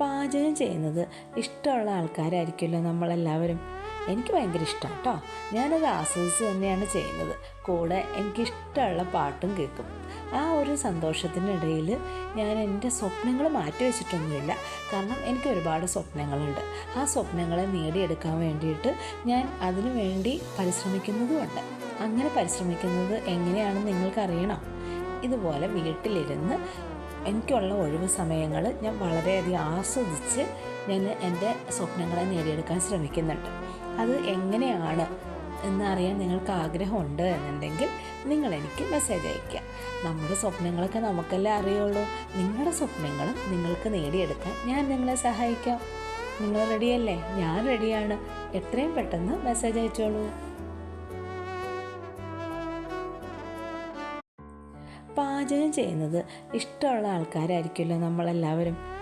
പാചകം ചെയ്യുന്നത് ഇഷ്ടമുള്ള ആൾക്കാരായിരിക്കുമല്ലോ നമ്മളെല്ലാവരും. എനിക്ക് ഭയങ്കര ഇഷ്ടമാണ് കേട്ടോ. ഞാനത് ആസ്വദിച്ച് തന്നെയാണ് ചെയ്യുന്നത്. കൂടെ എനിക്കിഷ്ടമുള്ള പാട്ടും കേൾക്കും. ആ ഒരു സന്തോഷത്തിനിടയിൽ ഞാൻ എൻ്റെ സ്വപ്നങ്ങൾ മാറ്റി വെച്ചിട്ടൊന്നുമില്ല. കാരണം എനിക്ക് ഒരുപാട് സ്വപ്നങ്ങളുണ്ട്. ആ സ്വപ്നങ്ങളെ നേടിയെടുക്കാൻ വേണ്ടിയിട്ട് ഞാൻ അതിനു വേണ്ടി പരിശ്രമിക്കുന്നതുമുണ്ട്. അങ്ങനെ പരിശ്രമിക്കുന്നത് എങ്ങനെയാണെന്ന് നിങ്ങൾക്കറിയണം. ഇതുപോലെ വീട്ടിലിരുന്ന് എനിക്കുള്ള ഒഴിവ് സമയങ്ങൾ ഞാൻ വളരെയധികം ആസ്വദിച്ച് ഞാൻ എൻ്റെ സ്വപ്നങ്ങളെ നേടിയെടുക്കാൻ ശ്രമിക്കുന്നുണ്ട്. അത് എങ്ങനെയാണ് എന്നറിയാൻ നിങ്ങൾക്ക് ആഗ്രഹമുണ്ട് എന്നുണ്ടെങ്കിൽ നിങ്ങളെനിക്ക് മെസ്സേജ് അയയ്ക്കുക. നമ്മുടെ സ്വപ്നങ്ങളൊക്കെ നമുക്കല്ലേ അറിയുള്ളൂ. നിങ്ങളുടെ സ്വപ്നങ്ങളും നിങ്ങൾക്ക് നേടിയെടുക്കാൻ ഞാൻ നിങ്ങളെ സഹായിക്കാം. നിങ്ങൾ റെഡിയല്ലേ? ഞാൻ റെഡിയാണ്. എത്രയും പെട്ടെന്ന് മെസ്സേജ് അയച്ചോളൂ. പാചകം ചെയ്യുന്നത് ഇഷ്ടമുള്ള ആൾക്കാരായിരിക്കുമല്ലോ നമ്മളെല്ലാവരും.